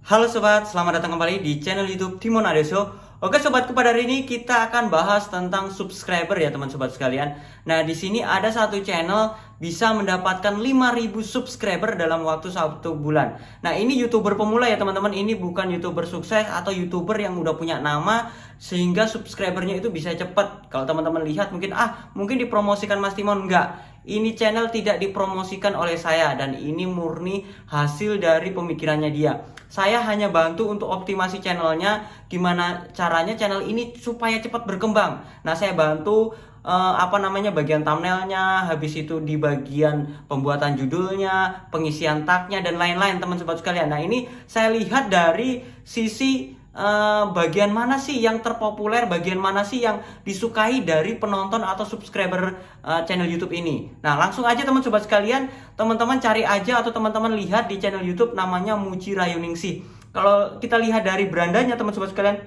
Halo sobat, selamat datang kembali di channel YouTube Timon Adeso. Oke sobatku, pada hari ini kita akan bahas tentang subscriber ya teman sobat sekalian. Nah, di sini ada satu channel bisa mendapatkan 5.000 subscriber dalam waktu 1 bulan. Nah, ini YouTuber pemula ya teman-teman. Ini bukan YouTuber sukses atau YouTuber yang udah punya nama sehingga subscribernya itu bisa cepat. Kalau teman-teman lihat mungkin dipromosikan Mas Timon, enggak. Ini channel tidak dipromosikan oleh saya dan ini murni hasil dari pemikirannya dia. Saya hanya bantu untuk optimasi channelnya, gimana caranya channel ini supaya cepat berkembang. Nah, saya bantu bagian thumbnailnya, habis itu di bagian pembuatan judulnya, pengisian tagnya dan lain-lain teman sobat sekalian. Nah, ini saya lihat dari sisi bagian mana sih yang terpopuler, bagian mana sih yang disukai dari penonton atau subscriber channel YouTube ini. Nah, langsung aja teman sobat sekalian, teman-teman cari aja atau teman-teman lihat di channel YouTube namanya Muji Rayuningsih. Kalau kita lihat dari berandanya teman sobat sekalian,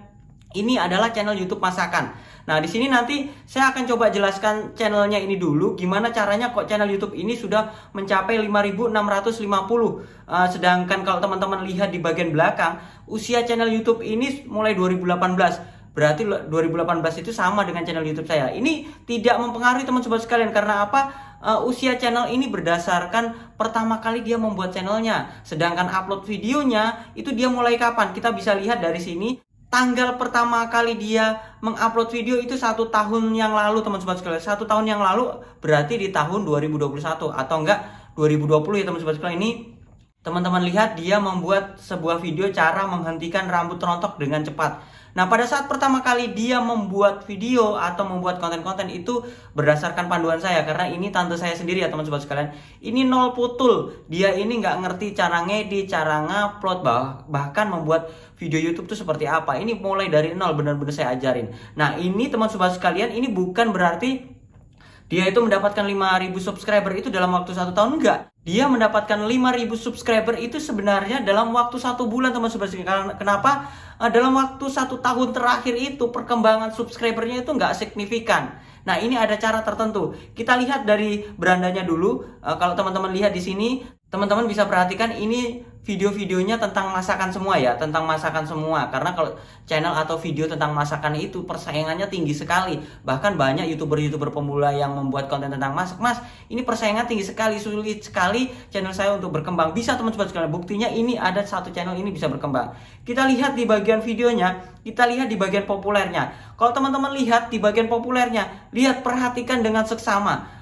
ini adalah channel YouTube masakan. Nah, di sini nanti saya akan coba jelaskan channelnya ini dulu, gimana caranya kok channel YouTube ini sudah mencapai 5.650. Sedangkan kalau teman-teman lihat di bagian belakang, usia channel YouTube ini mulai 2018. Berarti 2018 itu sama dengan channel YouTube saya. Ini tidak mempengaruhi teman sobat sekalian, karena apa? Usia channel ini berdasarkan pertama kali dia membuat channelnya. Sedangkan upload videonya itu dia mulai kapan? Kita bisa lihat dari sini. Tanggal pertama kali dia mengupload video itu 1 tahun yang lalu teman sobat sekalian. 1 tahun yang lalu berarti di tahun 2021 atau enggak 2020 ya teman sobat sekalian. Ini teman-teman lihat dia membuat sebuah video cara menghentikan rambut rontok dengan cepat. Nah, pada saat pertama kali dia membuat video atau membuat konten-konten itu berdasarkan panduan saya, karena ini tante saya sendiri ya teman sobat sekalian. Ini nol putul. Dia ini nggak ngerti cara ngedit, cara ngupload, bahkan membuat video YouTube itu seperti apa. Ini mulai dari nol, benar-benar saya ajarin. Nah, ini teman sobat sekalian, ini bukan berarti dia itu mendapatkan 5.000 subscriber itu dalam waktu 1 tahun, enggak. Dia mendapatkan 5.000 subscriber itu sebenarnya dalam waktu 1 bulan teman sobat sekalian. Kenapa? Dalam waktu 1 tahun terakhir itu perkembangan subscribernya itu enggak signifikan. Nah, ini ada cara tertentu. Kita lihat dari berandanya dulu. Kalau teman-teman lihat di sini, teman-teman bisa perhatikan ini video-videonya tentang masakan semua ya, tentang masakan semua. Karena kalau channel atau video tentang masakan itu persaingannya tinggi sekali. Bahkan banyak YouTuber-YouTuber pemula yang membuat konten tentang masak. Mas, ini persaingan tinggi sekali, sulit sekali channel saya untuk berkembang. Bisa teman-teman sekalian, buktinya ini ada satu channel ini bisa berkembang. Kita lihat di bagian videonya, kita lihat di bagian populernya. Kalau teman-teman lihat di bagian populernya, lihat perhatikan dengan seksama.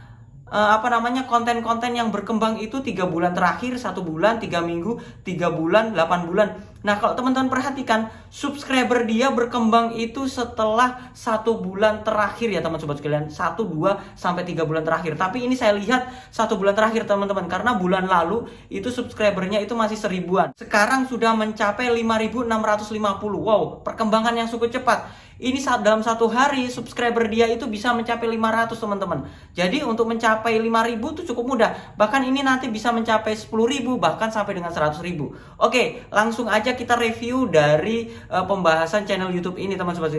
Konten-konten yang berkembang itu 3 bulan terakhir, 1 bulan, 3 minggu, 3 bulan, 8 bulan. Nah, kalau teman-teman perhatikan, subscriber dia berkembang itu setelah 1 bulan terakhir ya teman sobat sekalian. 1, 2, sampai 3 bulan terakhir. Tapi ini saya lihat 1 bulan terakhir teman-teman, karena bulan lalu itu subscribernya itu masih 1000-an. Sekarang sudah mencapai 5.650. Wow, perkembangan yang cukup cepat. Ini dalam 1 hari subscriber dia itu bisa mencapai 500 teman-teman. Jadi untuk mencapai 5.000 itu cukup mudah. Bahkan ini nanti bisa mencapai 10.000 bahkan sampai dengan 100.000. Oke, langsung aja kita review dari pembahasan channel YouTube ini teman-teman.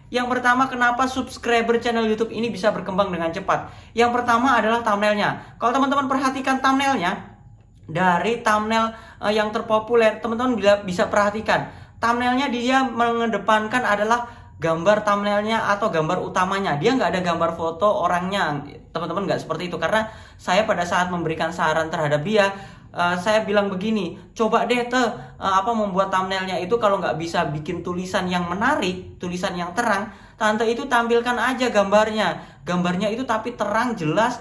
Yang pertama, kenapa subscriber channel YouTube ini bisa berkembang dengan cepat? Yang pertama adalah thumbnailnya. Kalau teman-teman perhatikan thumbnailnya, dari thumbnail yang terpopuler, teman-teman bisa perhatikan. Thumbnailnya dia mengedepankan adalah gambar thumbnailnya atau gambar utamanya. Dia nggak ada gambar foto orangnya. Teman-teman nggak seperti itu. Karena saya pada saat memberikan saran terhadap dia, saya bilang begini, coba deh membuat thumbnailnya itu kalau nggak bisa bikin tulisan yang menarik, tulisan yang terang, tante itu tampilkan aja gambarnya. Gambarnya itu tapi terang, jelas.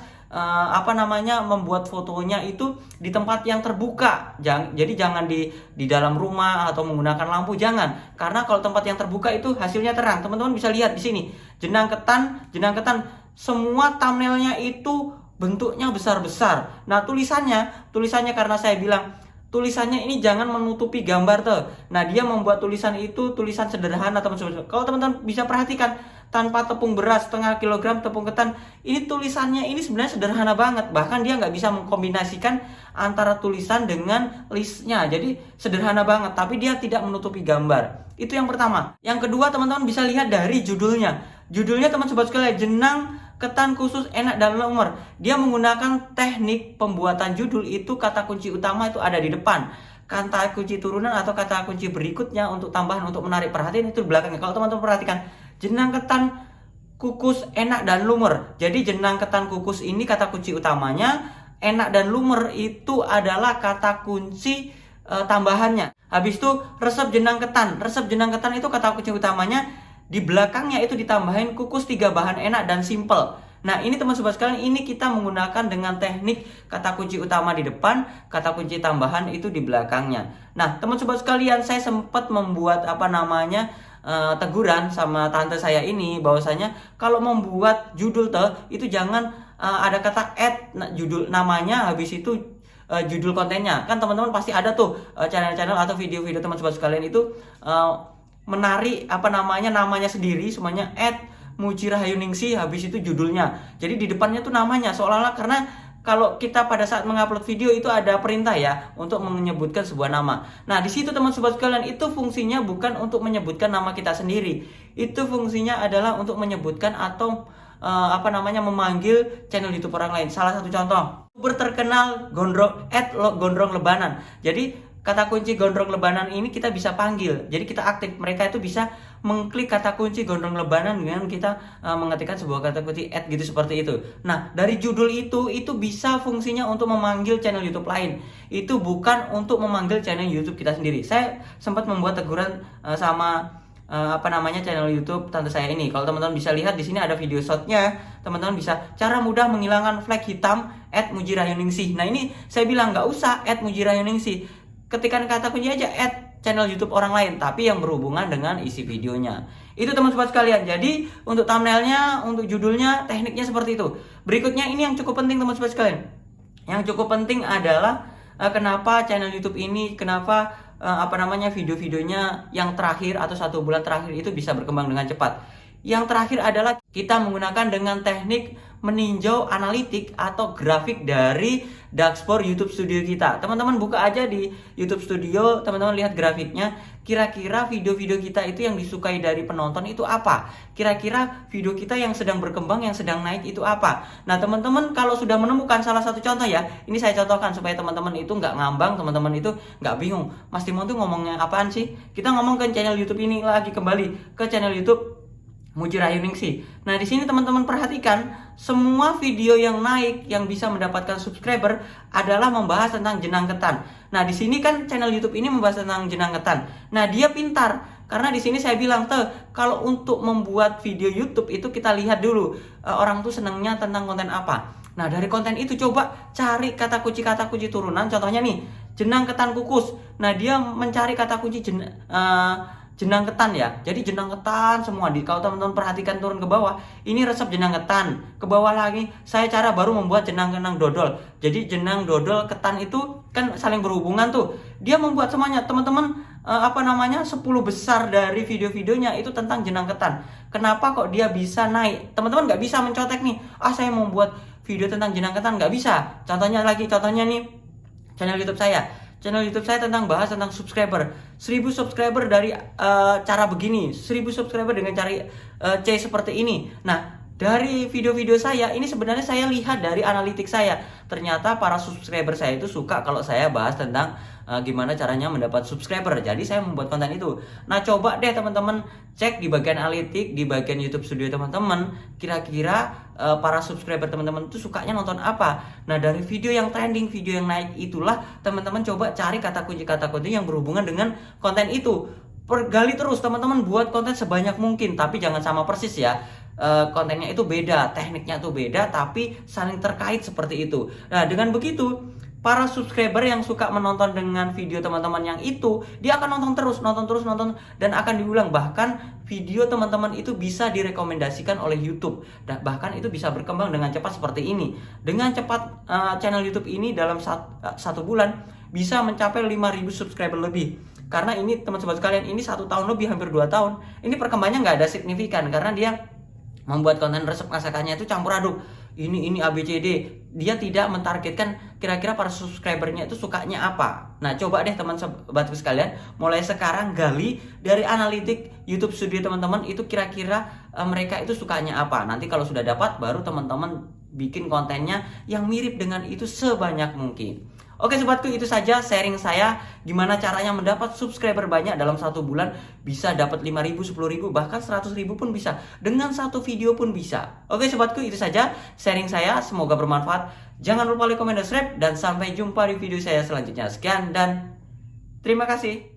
Membuat fotonya itu di tempat yang terbuka. Jadi jangan di dalam rumah atau menggunakan lampu, jangan. Karena kalau tempat yang terbuka itu hasilnya terang. Teman-teman bisa lihat di sini. Jenang ketan, semua thumbnailnya itu bentuknya besar-besar. Nah, tulisannya karena saya bilang tulisannya ini jangan menutupi gambar tuh. Nah, dia membuat tulisan itu tulisan sederhana teman-teman. Kalau teman-teman bisa perhatikan, tanpa tepung beras setengah kilogram tepung ketan, ini tulisannya ini sebenarnya sederhana banget. Bahkan dia nggak bisa mengkombinasikan antara tulisan dengan listnya. Jadi sederhana banget, tapi dia tidak menutupi gambar. Itu yang pertama. Yang kedua, teman-teman bisa lihat dari judulnya. Judulnya teman sobat sekalian, jenang ketan khusus enak dan lumer. Dia menggunakan teknik pembuatan judul itu, kata kunci utama itu ada di depan. kata kunci turunan atau kata kunci berikutnya untuk tambahan untuk menarik perhatian itu di belakangnya. Kalau teman-teman perhatikan, jenang ketan kukus, enak dan lumer. Jadi jenang ketan kukus ini kata kunci utamanya, enak dan lumer itu adalah kata kunci tambahannya. Habis itu resep jenang ketan. Resep jenang ketan itu kata kunci utamanya, di belakangnya itu ditambahin kukus 3 bahan enak dan simple. Nah ini teman sobat sekalian, ini kita menggunakan dengan teknik kata kunci utama di depan, kata kunci tambahan itu di belakangnya. Nah teman sobat sekalian, saya sempat membuat teguran sama tante saya ini, bahwasanya kalau membuat judul itu jangan ada kata add judul namanya, habis itu judul kontennya. Kan teman-teman pasti ada tuh channel-channel atau video-video teman sobat sekalian itu menarik namanya sendiri, semuanya add Muji Rahayu-Ningsih, habis itu judulnya. Jadi di depannya tuh namanya, seolah-olah, karena kalau kita pada saat mengupload video itu ada perintah ya untuk menyebutkan sebuah nama. Nah di situ teman sobat sekalian, itu fungsinya bukan untuk menyebutkan nama kita sendiri. Itu fungsinya adalah untuk menyebutkan atau memanggil channel YouTube orang lain. Salah satu contoh, YouTuber terkenal Gondrong Lebanan. Jadi kata kunci Gondrong Lebanan ini kita bisa panggil. Jadi kita aktif, mereka itu bisa mengklik kata kunci Gondrong Lebanan dengan kita mengetikkan sebuah kata kunci add gitu, seperti itu. Nah dari judul itu bisa fungsinya untuk memanggil channel YouTube lain. Itu bukan untuk memanggil channel YouTube kita sendiri. Saya sempat membuat teguran sama channel YouTube tante saya ini. Kalau teman-teman bisa lihat di sini ada video shotnya. Teman-teman bisa cara mudah menghilangkan flag hitam @Muji Rahayu-Ningsih. Nah ini saya bilang nggak usah @Muji Rahayu-Ningsih, ketikkan kata kunci aja channel YouTube orang lain, tapi yang berhubungan dengan isi videonya. Itu teman sobat sekalian. Jadi untuk thumbnailnya, untuk judulnya, tekniknya seperti itu. Berikutnya ini yang cukup penting teman sobat sekalian. Yang cukup penting adalah kenapa channel YouTube ini, kenapa video-videonya yang terakhir atau 1 bulan terakhir itu bisa berkembang dengan cepat. Yang terakhir adalah kita menggunakan dengan teknik meninjau analitik atau grafik dari dashboard YouTube Studio kita. Teman-teman buka aja di YouTube Studio, teman-teman lihat grafiknya. Kira-kira video-video kita itu yang disukai dari penonton itu apa? Kira-kira video kita yang sedang berkembang, yang sedang naik itu apa? Nah teman-teman kalau sudah menemukan salah satu contoh ya, ini saya contohkan supaya teman-teman itu nggak ngambang, teman-teman itu nggak bingung. Mas Timon tuh ngomongnya apaan sih? Kita ngomong ke channel YouTube ini lagi, kembali ke channel YouTube Muji Rahayu-Ningsih. Nah di sini teman-teman perhatikan, semua video yang naik yang bisa mendapatkan subscriber adalah membahas tentang jenang ketan. Nah di sini kan channel YouTube ini membahas tentang jenang ketan. Nah dia pintar, karena di sini saya bilang kalau untuk membuat video YouTube itu kita lihat dulu orang tuh senangnya tentang konten apa. Nah dari konten itu coba cari kata kunci turunan. Contohnya nih, jenang ketan kukus. Nah dia mencari kata kunci jenang ketan ya. Jadi jenang ketan semua. Kalau teman-teman perhatikan turun ke bawah, ini resep jenang ketan. Ke bawah lagi, saya cara baru membuat jenang dodol. Jadi jenang dodol ketan itu kan saling berhubungan tuh. Dia membuat semuanya. Teman-teman 10 besar dari video-videonya itu tentang jenang ketan. Kenapa kok dia bisa naik? Teman-teman nggak bisa mencotek nih, saya mau buat video tentang jenang ketan, nggak bisa. Contohnya nih channel YouTube saya. Channel YouTube saya bahas tentang subscriber. 1000 subscriber dari cara begini, 1000 subscriber dengan cara C seperti ini. Nah, dari video-video saya ini sebenarnya saya lihat dari analitik saya. Ternyata para subscriber saya itu suka kalau saya bahas tentang gimana caranya mendapat subscriber. Jadi saya membuat konten itu. Nah, coba deh teman-teman cek di bagian analitik, di bagian YouTube Studio teman-teman, kira-kira para subscriber teman-teman itu sukanya nonton apa. Nah, dari video yang trending, video yang naik itulah teman-teman coba cari kata kunci yang berhubungan dengan konten itu. Pergali terus teman-teman, buat konten sebanyak mungkin, tapi jangan sama persis ya. Kontennya itu beda, tekniknya itu beda, tapi saling terkait seperti itu. Nah, dengan begitu para subscriber yang suka menonton dengan video teman-teman yang itu, dia akan nonton terus, dan akan diulang. Bahkan video teman-teman itu bisa direkomendasikan oleh YouTube, dan bahkan itu bisa berkembang dengan cepat seperti ini. Dengan cepat channel YouTube ini dalam 1 bulan bisa mencapai 5.000 subscriber lebih. Karena ini teman-teman sekalian, ini 1 tahun lebih, hampir 2 tahun. Ini perkembangannya nggak ada signifikan, karena dia membuat konten resep masakannya itu campur aduk. Ini ABCD. Dia tidak mentargetkan kira-kira para subscribernya itu sukanya apa. Nah, coba deh teman sobatku sekalian, mulai sekarang gali dari analitik YouTube Studio teman-teman itu kira-kira mereka itu sukanya apa. Nanti kalau sudah dapat, baru teman-teman bikin kontennya yang mirip dengan itu sebanyak mungkin. Oke sobatku, itu saja sharing saya gimana caranya mendapat subscriber banyak dalam satu bulan. Bisa dapat 5.000, 10.000, bahkan 100.000 pun bisa. Dengan satu video pun bisa. Oke sobatku, itu saja sharing saya. Semoga bermanfaat. Jangan lupa like, komen, dan subscribe. Dan sampai jumpa di video saya selanjutnya. Sekian dan terima kasih.